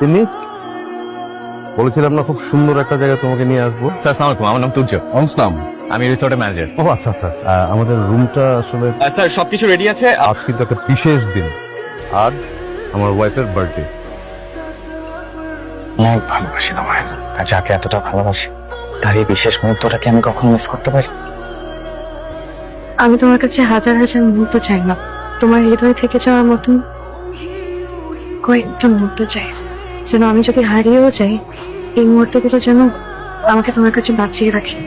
তিনি বলেছিলাম না খুব সুন্দর একটা জায়গা তোমাকে নিয়ে আসবো। স্যার আসসালামু আলাইকুম, আমার নাম তুর্য, অনসলাম। আমি রিসোর্টের ম্যানেজার। ও আচ্ছা আচ্ছা, আমাদের রুমটা আসলে স্যার সবকিছু রেডি আছে। আজ কিন্তু একটা বিশেষ দিন। আজ আমার ওয়াইফের বার্থডে। অনেক ভালোবাসি তোমায়, আর যাকে এতটা ভালোবাসি তার এই বিশেষ মুহূর্তটাকে আমি কখনো মিস করতে পারি? আমি তোমার কাছে হাজার হাজার মুহূর্ত চাই না, তোমার হৃদয় থেকে যাওয়ার মতন কয়েকটা মুহূর্ত চাই, যেন আমি যদি হারিয়েও যাই এই মুহূর্তগুলো যেন আমাকে তোমার কাছে বাঁচিয়ে রাখে।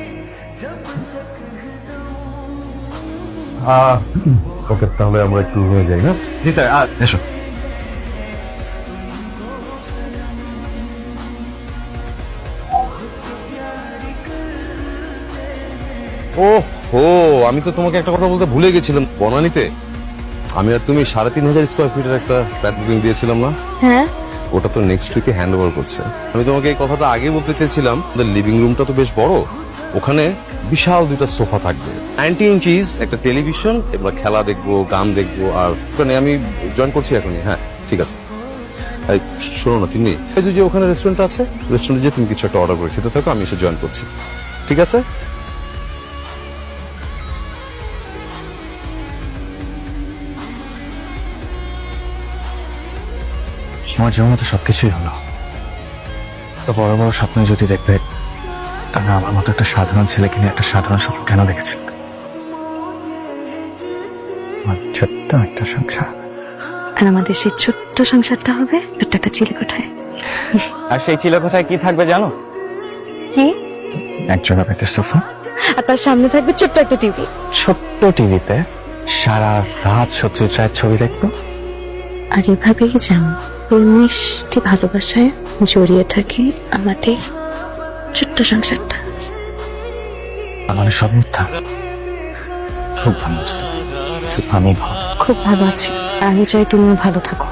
ওকে, তাহলে আমরা একটু রুমে যাই না? জি স্যার, এসো। ও হো, আমি তো তোমাকে একটা কথা বলতে ভুলে গেছিলাম। বনানীতে আমি আর তুমি 3,500 স্কোয়ার ফিটের একটা ফ্ল্যাট বুকিং দিয়েছিলাম না? হ্যাঁ, ওটা তো নেক্সট উইকে হ্যান্ড ওভার করছে। আমি তোমাকে এই কথাটা আগে বলতে চেয়েছিলাম। লিভিং রুমটা তো বেশ বড়, ওখানে বিশাল দুইটা সোফা থাকবে, 90 ইঞ্চিস একটা টেলিভিশন, এবার খেলা দেখবো, গান দেখবো। আর ওখানে আমি জয়েন করছি এখনই। হ্যাঁ ঠিক আছে। এই শোনো না, তুমি এই যে ওখানে রেস্টুরেন্ট আছে, রেস্টুরেন্টে যে তুমি কিছু একটা অর্ডার করে খেতে থাকো, আমি এসে জয়েন করছি। ঠিক আছে? আমার জীবনে তো সবকিছুই হলো, তো বড় বড় স্বপ্ন যদি দেখবে, তাহলে আমার মতো একটা সাধারণ ছেলেকে নিয়ে একটা সাধারণ স্বপ্ন কেন দেখেছিল? আমার ছোট্ট একটা সংসার, আর আমাদের সেই ছোট্ট সংসারটা হবে ছোট্ট একটা চিলেকোঠায়। আর সেই চিলেকোঠায় কি থাকবে জানো? কি? একজোড়া বেতের সোফা, আর তার সামনে থাকবে ছোট্ট একটা টিভি। ছোট্ট টিভিতে সারা রাত সত্যজিৎ রায়ের ছবি দেখবো। আর এভাবেই যেন ওই মিষ্টি ভালোবাসায় জড়িয়ে থাকি আমাদের ছোট্ট সংসারটা। আমার সব মিথ্যা, খুব ভালো ছিল, শুধু আমি ভালো। খুব ভালো আছি, আর আমি চাই তুমিও ভালো থাকো।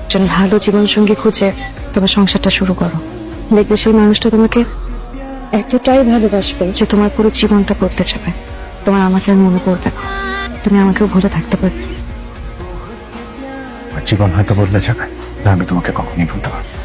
একজন ভালো জীবন সঙ্গী খুঁজে তোমার সংসারটা শুরু করো। দেখবে সেই মানুষটা তোমাকে এতটাই ভালোবাসবে যে তোমার পুরো জীবনটা বদলে যাবে। তোমার আমাকে আর মনে করবে না, তুমি আমাকেও ভুলে থাকতে পারবে। আমার জীবন হয়তো বদলে যাবে, না আমি তোমাকে কখনই ভুলতে পারবো না।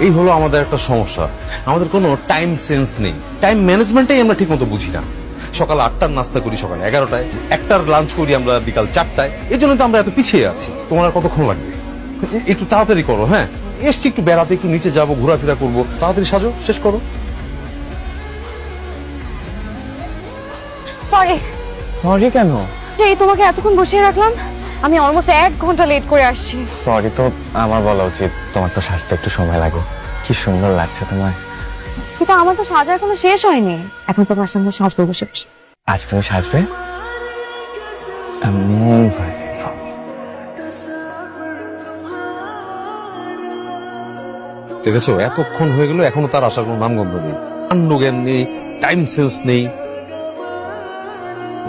এই হলো আমাদের একটা সমস্যা, আমাদের কোনো টাইম সেন্স নেই। টাইম ম্যানেজমেন্টটাই আমরা ঠিক মতো বুঝি না। সকাল 8টার নাস্তা করি সকাল 11টায়, 1টার লাঞ্চ করি আমরা বিকাল 4টায়। এই জন্য তো আমরা এত পিছিয়ে আছি। তোমার আর কতক্ষণ লাগবে? একটু তাড়াতাড়ি করো। হ্যাঁ, এসছি একটু বেড়াতে, একটু নিচে যাবো, ঘোরাফেরা করবো, তাড়াতাড়ি সাজো, শেষ করো। সরি, সরি কেন? এই তোমাকে এতক্ষণ বসিয়ে রাখলাম, আমি অলমোস্ট 1 ঘন্টা লেট করে আসছি। সরি তো আমার বলা উচিত, তোমার তো সাজতে একটু সময় লাগে। কি সুন্দর লাগছে তোমার। কিন্তু আমার তো সাজার কোনো শেষ হয়নি, এখন তোমার সামনে সাজবো বসে বসে। আজ তুমি সাজবে? আমি দেখেছো, এতক্ষণ হয়ে গেল, এখনো তার আসার কোনো নামগন্ধ নেই। জ্ঞান নেই, টাইম সেন্স নেই।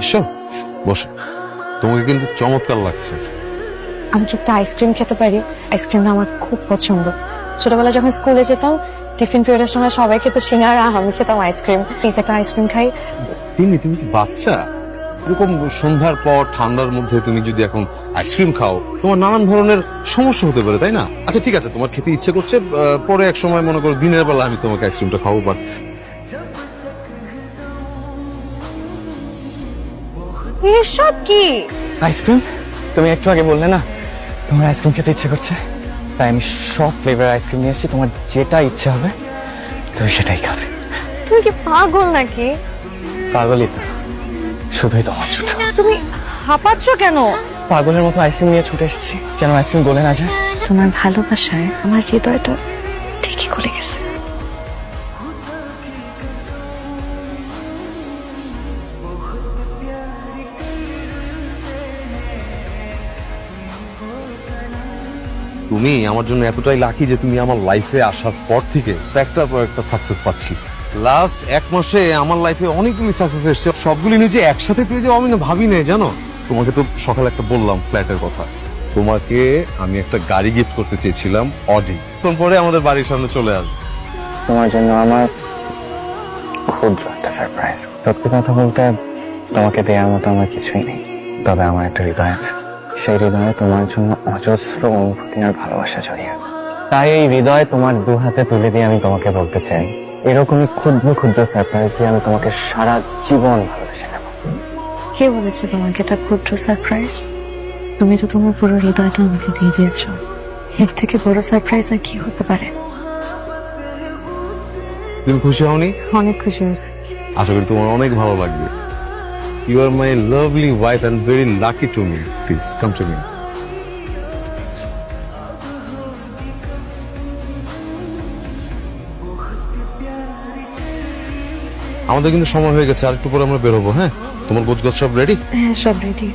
এসো বসো, তোমাকে কিন্তু চমৎকার লাগছে। আমি কি একটা আইসক্রিম খেতে পারি? আইসক্রিমটা আমার খুব পছন্দ। ছোটবেলায় যখন স্কুলে যেতাম, টিফিন পিরিয়ডের সময় সবাই খেত সিঙ্গারা, আমি খেতাম আইসক্রিম। প্লিজ একটা আইসক্রিম খাই। তুমি কি বাচ্চা? এরকম সন্ধ্যার পর ঠান্ডার মধ্যে তুমি যদি এখন আইসক্রিম খাও, তোমার নানান ধরনের সমস্যা হতে পারে, তাই না? আচ্ছা ঠিক আছে, তোমার খেতে ইচ্ছে করছে, পরে এক সময় মনে করো দিনের বেলা আমি তোমাকে আইসক্রিমটা খাবো। বাট এসব কি? আইসক্রিম? তুমি একটু আগে বললে না তোমার আইসক্রিম খেতে ইচ্ছে করছে, তাই আমি সব ফ্লেভার আইসক্রিম নিয়ে এসেছি। তোমার যেটা ইচ্ছে হবে তুমি সেটাই খাবে। তুমি কি পাগল নাকি? পাগলই তো, শুধুই তোমার ছুটে। তুমি হাঁপাচ্ছ কেন? পাগলের মতো আইসক্রিম নিয়ে ছুটে এসেছি, যেন আইসক্রিম গলে না যায়। তোমার ভালোবাসায় আমার হৃদয়টা ঠিকই গলে গেছে। তুমি আমার জন্য এতটাই লাকি যে তুমি আমার লাইফে আসার পর থেকে একটার পর একটা সাকসেস পাচ্ছি। লাস্ট 1 মাসে আমার লাইফে অনেকগুলি সাকসেস এসছে, সবগুলি নিজে একসাথে পেয়ে যাবো আমি না ভাবি না, জানো? তোমাকে তো সকালে একটা বললাম ফ্ল্যাটের কথা, তোমাকে আমি একটা গাড়ি গিফট করতে চেয়েছিলাম, অডি। তখন পরে আমাদের বাড়ির সামনে চলে আসবে। তোমার জন্য আমার ক্ষুদ্র একটা সারপ্রাইজ। সত্যি কথা বলতে তোমাকে দেওয়ার মতো আমার কিছুই নেই, তবে আমার একটা হৃদয় আছে। সেই হৃদয়ে তোমার জন্য অজস্র অনুভূতি আর ভালোবাসা জড়িয়ে। তাই এই হৃদয় তোমার দু হাতে তুলে দিয়ে আমি তোমাকে বলতে চাই, এরকমই ক্ষুদ্র ক্ষুদ্র সারপ্রাইজ দিয়ে আমি তোমাকে সারা জীবন ভালোবেসে নেব। কে বলেছে তোমাকে এটা ক্ষুদ্র সারপ্রাইজ? তুমি তো তোমার পুরো হৃদয়টা আমাকে দিয়ে দিয়েছো। এর থেকে বড় সারপ্রাইজ আর কি হতে পারে? তুমি খুশি হওনি? অনেক খুশি হয়েছি। আশা করি তোমার অনেক ভালো লাগবে। You are my lovely wife and very lucky to me. Please come to me. আমাদের কিন্তু সময় হয়ে গেছে, আর একটু পরে আমরা বেরোবো। হ্যাঁ, তোমার গোছগাছ সব রেডি? হ্যাঁ, সব রেডি।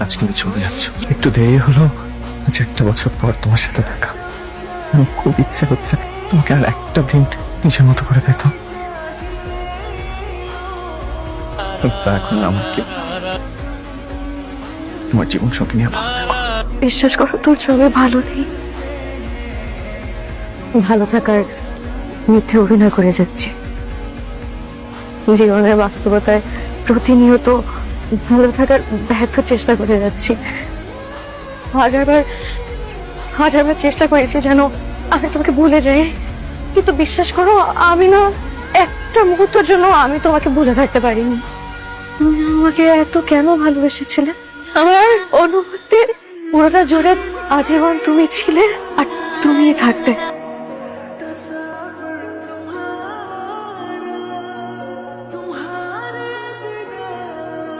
আজ তুমি চলে যাচ্ছ, একটু দেরি হলো। আজ একটা বছর পর তোমার সাথে দেখা, আমি খুব ইচ্ছে হচ্ছে তোমাকে আর একটা দিন নিজের মতো করে পেতাম। এখন আমাকে তোমার জীবন সঙ্গে নিয়ে ভালো থেকো। বিশ্বাস করো, তোর ছবি ভালো নেই। ভালো থাকার মিথ্যে অভিনয় করে যাচ্ছি। জীবনের বাস্তবতায় প্রতিনিয়ত ভালো থাকার ব্যর্থ চেষ্টা করে যাচ্ছি। হাজারবার চেষ্টা করেছি যেন আমি তোমাকে ভুলে যাই, কিন্তু বিশ্বাস করো আমি না একটা মুহূর্তের জন্য আমি তোমাকে ভুলে থাকতে পারিনি। তুমি আমাকে এত কেন ভালোবেসেছিলে? আমার অনুভূতির পুরোটা জুড়ে আজীবন তুমি ছিলে আর তুমিই থাকবে।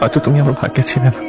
হয়তো তুমি আমার ভাগ্যে ছিলে না,